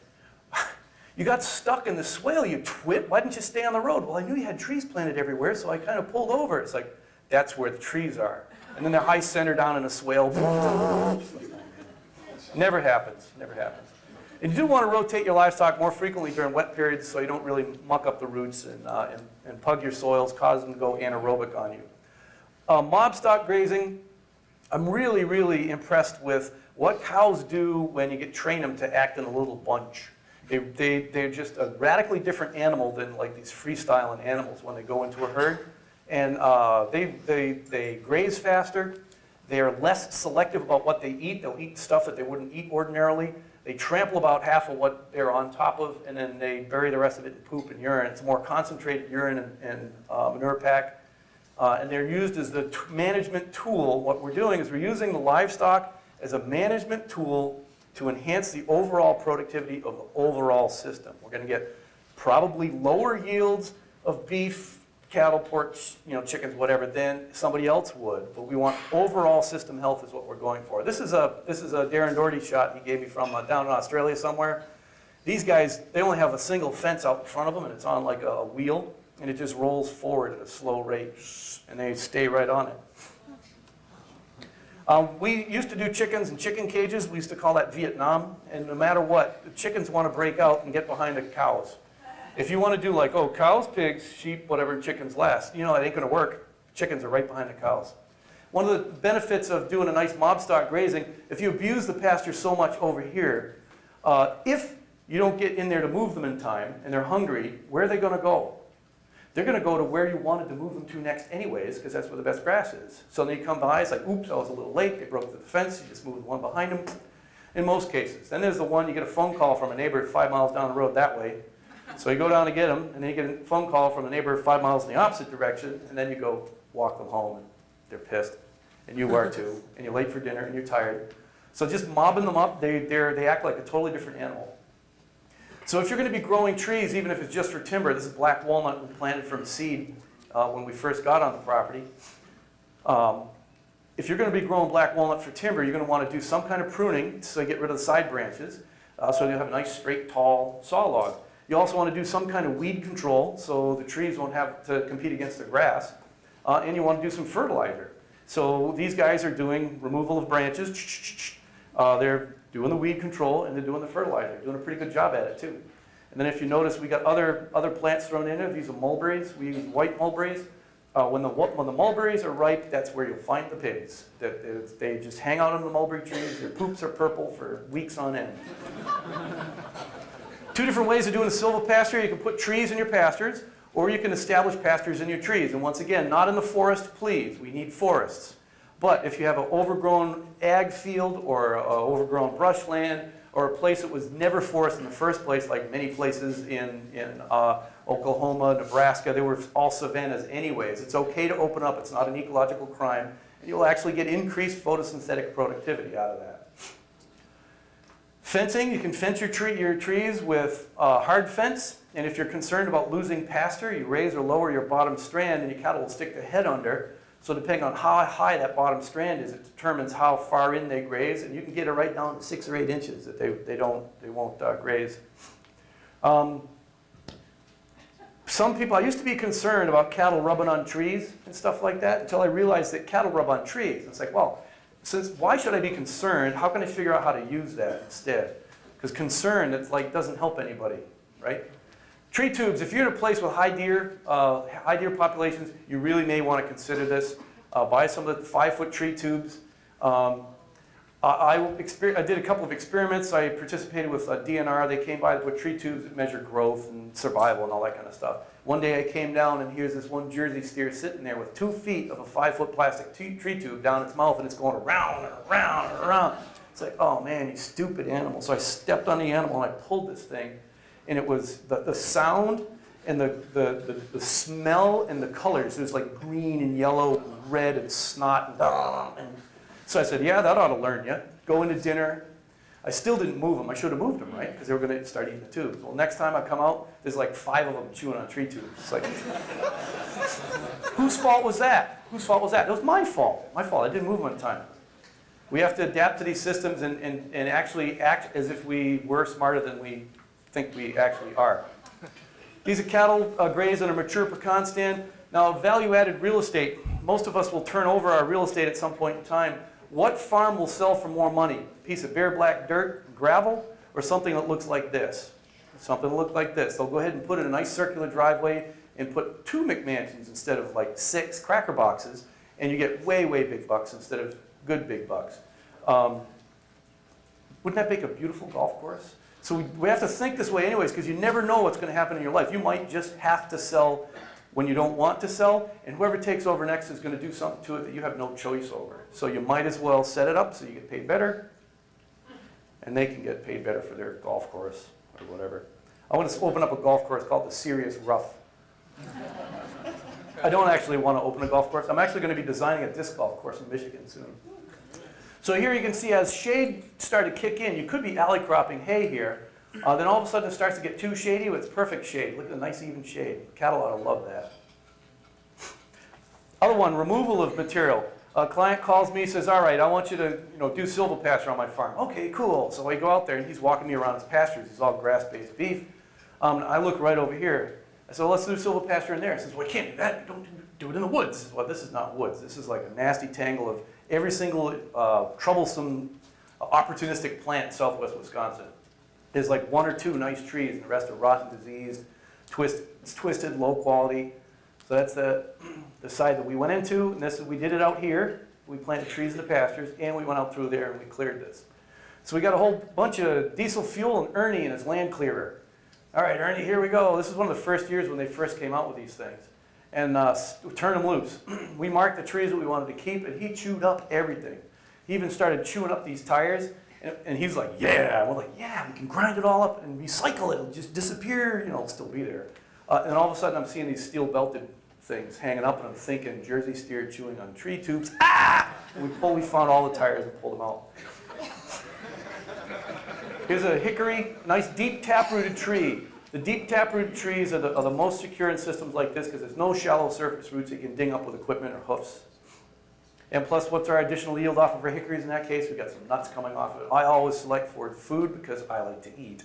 you got stuck in the swale, you twit. Why didn't you stay on the road? Well, I knew you had trees planted everywhere, so I kind of pulled over. It's like, that's where the trees are. And then they're high center down in a swale. Never happens, never happens. And you do want to rotate your livestock more frequently during wet periods so you don't really muck up the roots and pug your soils, cause them to go anaerobic on you. Mob stock grazing, I'm really, really impressed with what cows do when you train them to act in a little bunch. They're just a radically different animal than like these freestyling animals when they go into a herd. And they graze faster. They are less selective about what they eat. They'll eat stuff that they wouldn't eat ordinarily. They trample about half of what they're on top of, and then they bury the rest of it in poop and urine. It's a more concentrated urine and manure pack. And they're used as the management tool. What we're doing is we're using the livestock as a management tool to enhance the overall productivity of the overall system. We're going to get probably lower yields of beef, cattle, pork, chickens, whatever, than somebody else would. But we want overall system health is what we're going for. This is a Darren Doherty shot he gave me from down in Australia somewhere. These guys, they only have a single fence out in front of them, and it's on like a wheel, and it just rolls forward at a slow rate, and they stay right on it. We used to do chickens in chicken cages. We used to call that Vietnam. And no matter what, the chickens want to break out and get behind the cows. If you want to do like, cows, pigs, sheep, whatever, chickens last, it ain't going to work. Chickens are right behind the cows. One of the benefits of doing a nice mob stock grazing, if you abuse the pasture so much over here, if you don't get in there to move them in time and they're hungry, where are they going to go? They're going to go to where you wanted to move them to next anyways, because that's where the best grass is. So then you come by, it's like, oops, I was a little late. They broke through the fence. You just moved one behind them. In most cases. Then there's the one, you get a phone call from a neighbor 5 miles down the road that way. So you go down to get them, and then you get a phone call from a neighbor 5 miles in the opposite direction, and then you go walk them home, and they're pissed. And you are too. And you're late for dinner, and you're tired. So just mobbing them up, they act like a totally different animal. So if you're going to be growing trees, even if it's just for timber, this is black walnut we planted from seed when we first got on the property. If you're going to be growing black walnut for timber, you're going to want to do some kind of pruning so you get rid of the side branches, so you'll have a nice, straight, tall saw log. You also want to do some kind of weed control so the trees won't have to compete against the grass. And you want to do some fertilizer. So these guys are doing removal of branches. They're doing the weed control and they're doing the fertilizer. They're doing a pretty good job at it too. And then if you notice, we got other plants thrown in there. These are mulberries. We use white mulberries. When the mulberries are ripe, that's where you'll find the pigs. They just hang out on the mulberry trees. Their poops are purple for weeks on end. Two different ways of doing a silvopasture. You can put trees in your pastures, or you can establish pastures in your trees. And once again, not in the forest, please. We need forests. But if you have an overgrown ag field or an overgrown brushland or a place that was never forest in the first place, like many places in Oklahoma, Nebraska, they were all savannas anyways. It's okay to open up. It's not an ecological crime. And you'll actually get increased photosynthetic productivity out of that. Fencing, you can fence your trees with hard fence. And if you're concerned about losing pasture, you raise or lower your bottom strand and your cattle will stick their head under. So depending on how high that bottom strand is, it determines how far in they graze, and you can get it right down to 6 or 8 inches that they won't graze. Some people, I used to be concerned about cattle rubbing on trees and stuff like that until I realized that cattle rub on trees. It's like, well, why should I be concerned? How can I figure out how to use that instead? Because concern, it's like doesn't help anybody, right? Tree tubes, if you're in a place with high deer populations, you really may want to consider this. Buy some of the 5-foot tree tubes. I did a couple of experiments. I participated with DNR. They came by to put tree tubes that measure growth and survival and all that kind of stuff. One day I came down and here's this one Jersey steer sitting there with 2 feet of a 5-foot plastic tree tube down its mouth, and it's going around and around and around. It's like, oh man, you stupid animal. So I stepped on the animal and I pulled this thing. And it was the sound and the smell and the colors. It was like green and yellow and red and snot. And so I said, yeah, that ought to learn you. Go into dinner. I still didn't move them. I should have moved them, right? Because they were going to start eating the tubes. Well, next time I come out, there's like 5 of them chewing on tree tubes. It's like, whose fault was that? Whose fault was that? It was my fault. My fault. I didn't move them in time. We have to adapt to these systems and actually act as if we were smarter than we think we actually are. These are cattle grazed on a mature pecan stand. Now, value-added real estate. Most of us will turn over our real estate at some point in time. What farm will sell for more money? A piece of bare black dirt, gravel, or something that looks like this? Something that looks like this. They'll go ahead and put in a nice circular driveway and put 2 McMansions instead of like 6 cracker boxes, and you get way, way big bucks instead of good big bucks. Wouldn't that make a beautiful golf course? So we have to think this way anyways, because you never know what's going to happen in your life. You might just have to sell when you don't want to sell, and whoever takes over next is going to do something to it that you have no choice over. So you might as well set it up so you get paid better, and they can get paid better for their golf course or whatever. I want to open up a golf course called the Serious Rough. I don't actually want to open a golf course. I'm actually going to be designing a disc golf course in Michigan soon. So here you can see as shade started to kick in, you could be alley-cropping hay here. Then all of a sudden it starts to get too shady, but it's perfect shade. Look at the nice even shade. Cattle ought to love that. Other one, removal of material. A client calls me, says, all right, I want you to do silvopasture on my farm. Okay, cool. So I go out there and he's walking me around his pastures. He's all grass-based beef. I look right over here. I said, well, let's do silvopasture in there. He says, well, I can't do that. Don't do it in the woods. I said, well, this is not woods. This is like a nasty tangle of every single troublesome, opportunistic plant in southwest Wisconsin. There's like 1 or 2 nice trees, and the rest are rotten, diseased, twisted, low quality. So that's the side that we went into, and we did it out here. We planted trees in the pastures, and we went out through there and we cleared this. So we got a whole bunch of diesel fuel and Ernie in his land clearer. All right, Ernie, here we go. This is one of the first years when they first came out with these things. And turn them loose. We marked the trees that we wanted to keep, and he chewed up everything. He even started chewing up these tires, and he's like, yeah. And we're like, yeah, we can grind it all up and recycle it. It'll just disappear, it'll still be there. And all of a sudden, I'm seeing these steel-belted things hanging up, and I'm thinking, Jersey steer chewing on tree tubes. Ah! And we found all the tires and pulled them out. Here's a hickory, nice deep tap-rooted tree. The deep tap-rooted trees are the most secure in systems like this because there's no shallow surface roots that you can ding up with equipment or hoofs. And plus, what's our additional yield off of our hickories in that case? We've got some nuts coming off of it. I always select for food because I like to eat.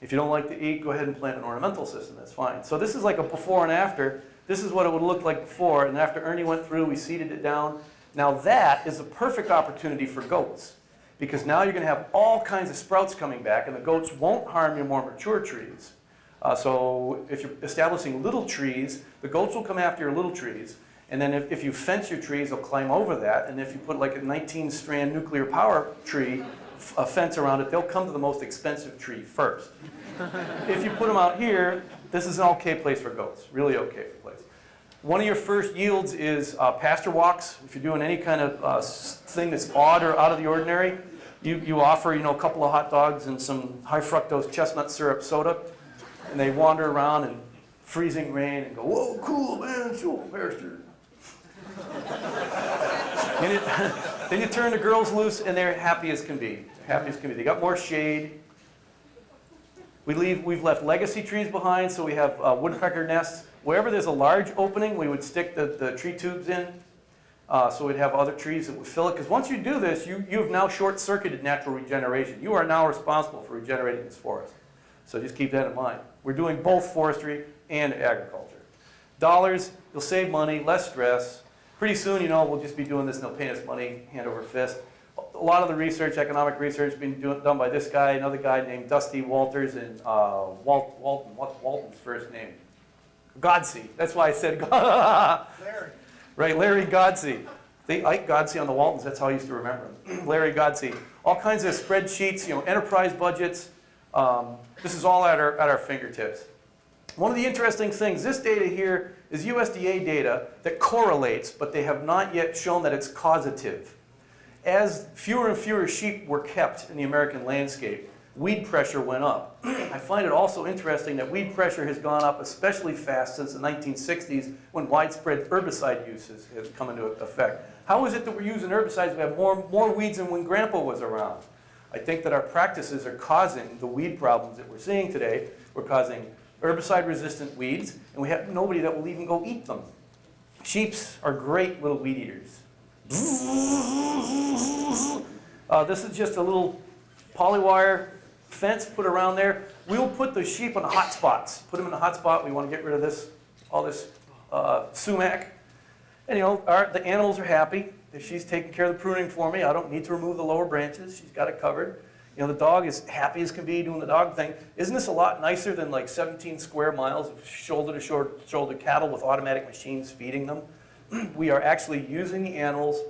If you don't like to eat, go ahead and plant an ornamental system. That's fine. So this is like a before and after. This is what it would look like before. And after Ernie went through, we seeded it down. Now that is a perfect opportunity for goats. Because now you're going to have all kinds of sprouts coming back, and the goats won't harm your more mature trees. So if you're establishing little trees, the goats will come after your little trees. And then if you fence your trees, they'll climb over that. And if you put like a 19-strand nuclear power tree a fence around it, they'll come to the most expensive tree first. If you put them out here, this is an okay place for goats, really okay place. One of your first yields is pasture walks. If you're doing any kind of thing that's odd or out of the ordinary, you offer, a couple of hot dogs and some high fructose chestnut syrup soda, and they wander around in freezing rain and go, whoa, cool, man, show pasture. Then you turn the girls loose, and they're happy as can be. Happy as can be. They got more shade. We've left legacy trees behind, so we have woodpecker nests. Wherever there's a large opening, we would stick the tree tubes in. So we'd have other trees that would fill it. Because once you do this, you've now short-circuited natural regeneration. You are now responsible for regenerating this forest. So just keep that in mind. We're doing both forestry and agriculture. Dollars, you'll save money, less stress. Pretty soon, we'll just be doing this and they'll pay us money, hand over fist. A lot of the research, economic research, has been done by this guy, another guy named Dusty Walters, and Walton. What's Walton's first name? Godsey. That's why I said Larry. Right, Larry Godsey. Ike Godsey on the Waltons, that's how I used to remember him. Larry Godsey. All kinds of spreadsheets, enterprise budgets. This is all at our fingertips. One of the interesting things, this data here is USDA data that correlates, but they have not yet shown that it's causative. As fewer and fewer sheep were kept in the American landscape, weed pressure went up. I find it also interesting that weed pressure has gone up especially fast since the 1960s when widespread herbicide use has come into effect. How is it that we're using herbicides? We have more weeds than when Grandpa was around. I think that our practices are causing the weed problems that we're seeing today. We're causing herbicide-resistant weeds, and we have nobody that will even go eat them. Sheeps are great little weed eaters. This is just a little polywire fence put around there. We'll put the sheep on the hot spots. Put them in the hot spot. We want to get rid of all this sumac. And the animals are happy. She's taking care of the pruning for me. I don't need to remove the lower branches. She's got it covered. The dog is happy as can be doing the dog thing. Isn't this a lot nicer than like 17 square miles of shoulder-to-shoulder cattle with automatic machines feeding them? We are actually using the animals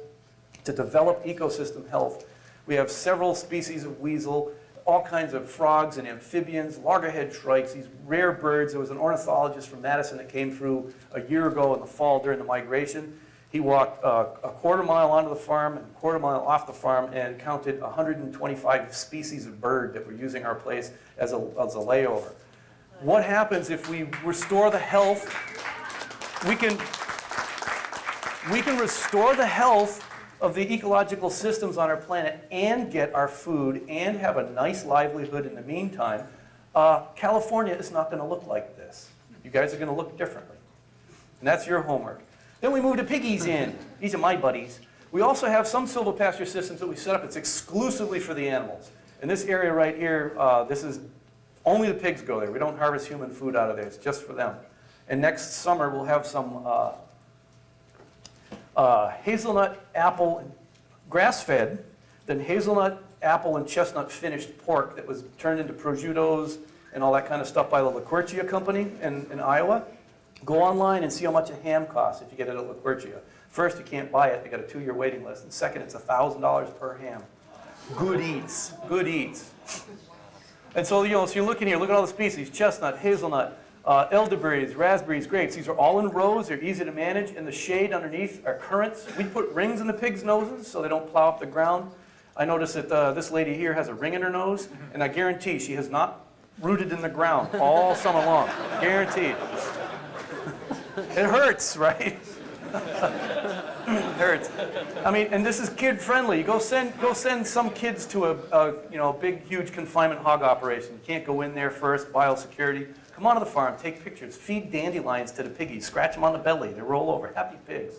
to develop ecosystem health. We have several species of weasel, all kinds of frogs and amphibians, loggerhead shrikes, these rare birds. There was an ornithologist from Madison that came through a year ago in the fall during the migration. He walked a quarter mile onto the farm and a quarter mile off the farm and counted 125 species of bird that were using our place as a layover. What happens if we restore the health? We can restore the health of the ecological systems on our planet and get our food and have a nice livelihood in the meantime. California is not going to look like this. You guys are going to look differently. And that's your homework. Then we move the piggies in. These are my buddies. We also have some silvopasture systems that we set up. It's exclusively for the animals. In this area right here, this is only the pigs go there. We don't harvest human food out of there. It's just for them. And next summer, we'll have some hazelnut, apple, and grass-fed, then hazelnut, apple, and chestnut finished pork that was turned into prosciuttos and all that kind of stuff by the LaQuercia company in Iowa. Go online and see how much a ham costs if you get it at LaQuercia. First, you can't buy it. They got a 2-year waiting list. And second, it's $1,000 per ham. Good eats. Good eats. And so, so you're looking here. Look at all the species. Chestnut, hazelnut, elderberries, raspberries, grapes. These are all in rows. They're easy to manage. In the shade underneath are currants. We put rings in the pigs' noses so they don't plow up the ground. I noticed that this lady here has a ring in her nose, and I guarantee she has not rooted in the ground all summer long. Guaranteed. It hurts, right? It hurts. I mean, and this is kid-friendly. Go send some kids to a big, huge confinement hog operation. You can't go in there first, biosecurity. Come onto the farm, take pictures, feed dandelions to the piggies, scratch them on the belly, they roll over. Happy pigs.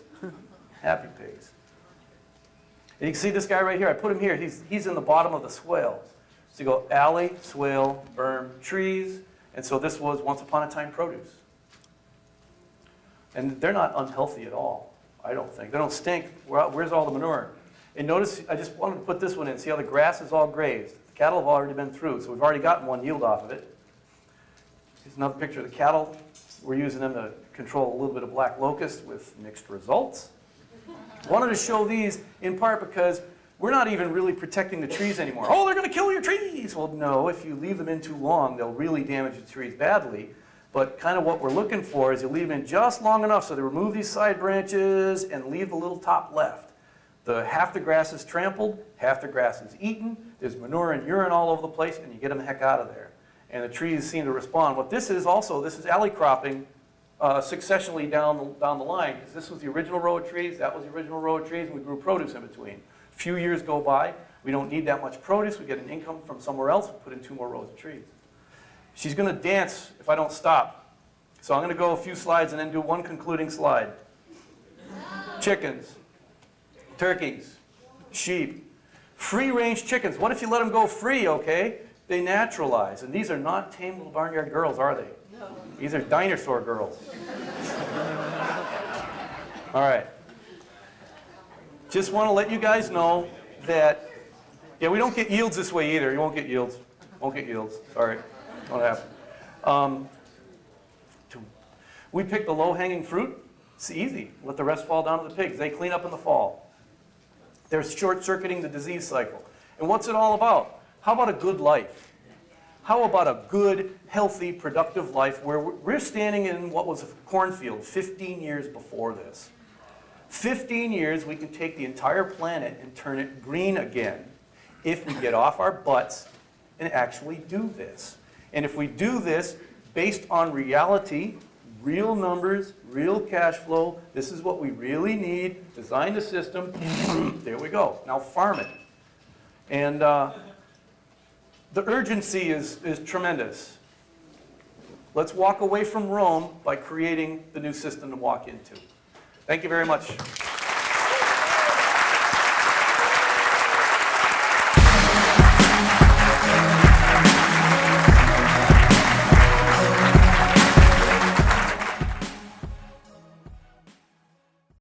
Happy pigs. And you can see this guy right here. I put him here. He's in the bottom of the swale. So you go alley, swale, berm, trees. And so this was once upon a time produce. And they're not unhealthy at all, I don't think. They don't stink. Where's all the manure? And notice, I just wanted to put this one in. See how the grass is all grazed? The cattle have already been through, so we've already gotten one yield off of it. Here's another picture of the cattle. We're using them to control a little bit of black locust with mixed results. I wanted to show these in part because we're not even really protecting the trees anymore. Oh, they're going to kill your trees. Well, no, if you leave them in too long, they'll really damage the trees badly. But kind of what we're looking for is you leave them in just long enough so they remove these side branches and leave the little top left. Half the grass is trampled, half the grass is eaten, there's manure and urine all over the place, and you get them the heck out of there. And the trees seem to respond. What this is also, this is alley cropping successionally down the line, because this was the original row of trees, that was the original row of trees, and we grew produce in between. A few years go by, we don't need that much produce, we get an income from somewhere else, we put in 2 more rows of trees. She's going to dance if I don't stop. So I'm going to go a few slides and then do one concluding slide. Chickens. Turkeys, sheep, free-range chickens. What if you let them go free, okay? They naturalize. And these are not tame little barnyard girls, are they? No. These are dinosaur girls. All right. Just want to let you guys know that, yeah, we don't get yields this way either. You won't get yields. Won't get yields. Sorry. Won't happen. We pick the low-hanging fruit. It's easy. Let the rest fall down to the pigs. They clean up in the fall. They're short-circuiting the disease cycle. And what's it all about? How about a good life? How about a good, healthy, productive life where we're standing in what was a cornfield 15 years before this? 15 years, we can take the entire planet and turn it green again if we get off our butts and actually do this. And if we do this based on reality, real numbers, real cash flow, this is what we really need, design the system, there we go. Now farm it. And the urgency is tremendous. Let's walk away from Rome by creating the new system to walk into. Thank you very much.